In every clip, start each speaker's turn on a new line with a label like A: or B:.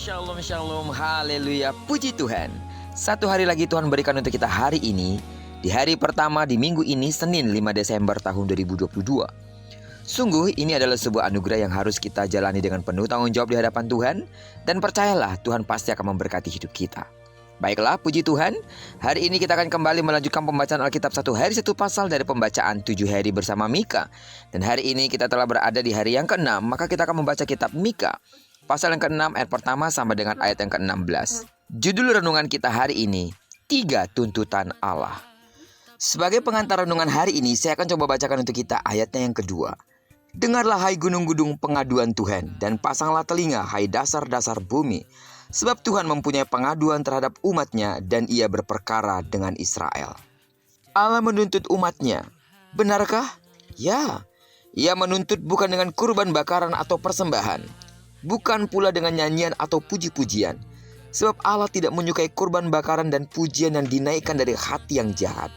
A: Shalom, shalom, haleluya, puji Tuhan. Satu hari lagi Tuhan berikan untuk kita hari ini. Di hari pertama di minggu ini, Senin 5 Desember tahun 2022. Sungguh ini adalah sebuah anugerah yang harus kita jalani dengan penuh tanggung jawab di hadapan Tuhan. Dan percayalah Tuhan pasti akan memberkati hidup kita. Baiklah, puji Tuhan. Hari ini kita akan kembali melanjutkan pembacaan Alkitab satu hari satu pasal dari pembacaan 7 hari bersama Mika. Dan hari ini kita telah berada di hari yang ke-6, maka kita akan membaca kitab Mika. Pasal yang ke-6 ayat pertama sampai dengan ayat yang ke-16. Judul renungan kita hari ini, 3 tuntutan Allah. Sebagai pengantar renungan hari ini, saya akan coba bacakan untuk kita ayatnya yang kedua. Dengarlah hai gunung-gunung pengaduan Tuhan, dan pasanglah telinga hai dasar-dasar bumi. Sebab Tuhan mempunyai pengaduan terhadap umatnya, dan ia berperkara dengan Israel. Allah menuntut umatnya. Benarkah? Ya. Ia menuntut bukan dengan kurban bakaran atau persembahan, bukan pula dengan nyanyian atau puji-pujian. Sebab Allah tidak menyukai kurban bakaran dan pujian yang dinaikkan dari hati yang jahat.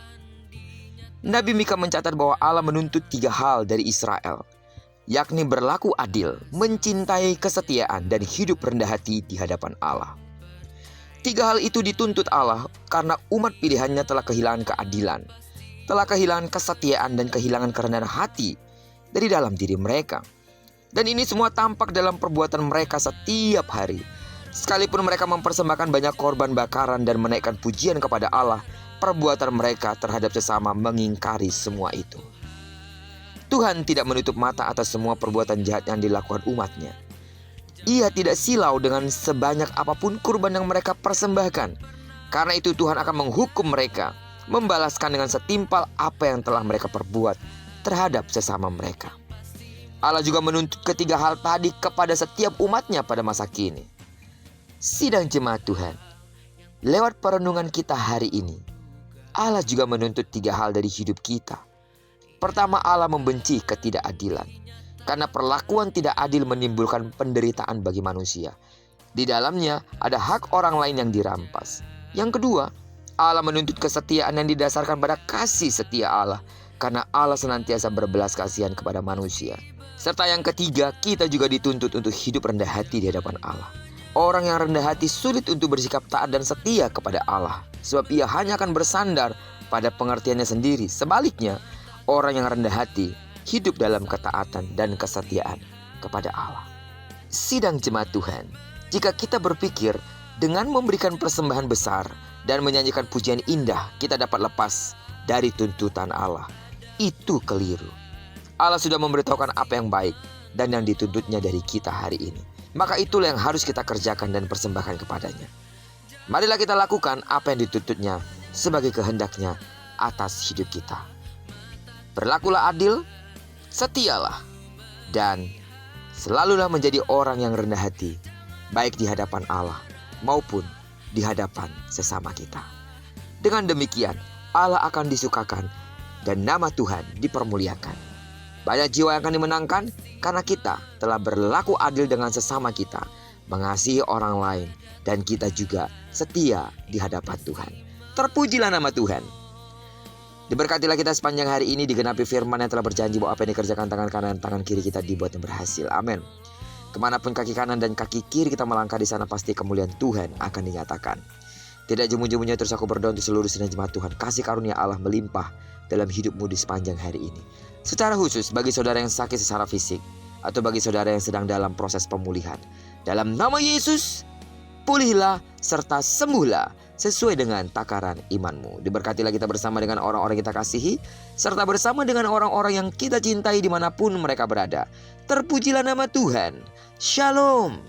A: Nabi Mika mencatat bahwa Allah menuntut 3 hal dari Israel, yakni berlaku adil, mencintai kesetiaan, dan hidup rendah hati di hadapan Allah. 3 hal itu dituntut Allah karena umat pilihannya telah kehilangan keadilan, telah kehilangan kesetiaan, dan kehilangan kerendahan hati dari dalam diri mereka. Dan ini semua tampak dalam perbuatan mereka setiap hari. Sekalipun mereka mempersembahkan banyak korban bakaran dan menaikkan pujian kepada Allah, perbuatan mereka terhadap sesama mengingkari semua itu. Tuhan tidak menutup mata atas semua perbuatan jahat yang dilakukan umatnya. Ia tidak silau dengan sebanyak apapun kurban yang mereka persembahkan. Karena itu Tuhan akan menghukum mereka, membalaskan dengan setimpal apa yang telah mereka perbuat terhadap sesama mereka. Allah juga menuntut ketiga hal tadi kepada setiap umatnya pada masa kini. Sidang jemaat Tuhan, lewat perenungan kita hari ini, Allah juga menuntut 3 hal dari hidup kita. Pertama, Allah membenci ketidakadilan, karena perlakuan tidak adil menimbulkan penderitaan bagi manusia. Di dalamnya ada hak orang lain yang dirampas. Yang kedua, Allah menuntut kesetiaan yang didasarkan pada kasih setia Allah, karena Allah senantiasa berbelas kasihan kepada manusia. Serta yang ketiga, kita juga dituntut untuk hidup rendah hati di hadapan Allah. Orang yang rendah hati sulit untuk bersikap taat dan setia kepada Allah, sebab ia hanya akan bersandar pada pengertiannya sendiri. Sebaliknya, orang yang rendah hati hidup dalam ketaatan dan kesetiaan kepada Allah. Sidang jemaat Tuhan, jika kita berpikir dengan memberikan persembahan besar dan menyanyikan pujian indah, kita dapat lepas dari tuntutan Allah. Itu keliru. Allah sudah memberitahukan apa yang baik dan yang dituntutnya dari kita hari ini. Maka itulah yang harus kita kerjakan dan persembahkan kepadanya. Marilah kita lakukan apa yang dituntutnya sebagai kehendaknya atas hidup kita. Berlakulah adil, setialah, dan selalulah menjadi orang yang rendah hati, baik di hadapan Allah maupun di hadapan sesama kita. Dengan demikian, Allah akan disukakan dan nama Tuhan dipermuliakan. Banyak jiwa yang akan dimenangkan karena kita telah berlaku adil dengan sesama kita, mengasihi orang lain, dan kita juga setia di hadapan Tuhan. Terpujilah nama Tuhan. Diberkatilah kita sepanjang hari ini, digenapi firman yang telah berjanji bahwa apa yang dikerjakan tangan kanan dan tangan kiri kita dibuat yang berhasil. Amin. Kemanapun kaki kanan dan kaki kiri kita melangkah, di sana pasti kemuliaan Tuhan akan dinyatakan. Tidak jemu-jemunya terus aku berdoa untuk seluruh sidang jemaat Tuhan. Kasih karunia Allah melimpah dalam hidupmu di sepanjang hari ini. Secara khusus bagi saudara yang sakit secara fisik, atau bagi saudara yang sedang dalam proses pemulihan, dalam nama Yesus, pulihlah serta sembuhlah sesuai dengan takaran imanmu. Diberkatilah kita bersama dengan orang-orang yang kita kasihi, serta bersama dengan orang-orang yang kita cintai dimanapun mereka berada. Terpujilah nama Tuhan. Shalom.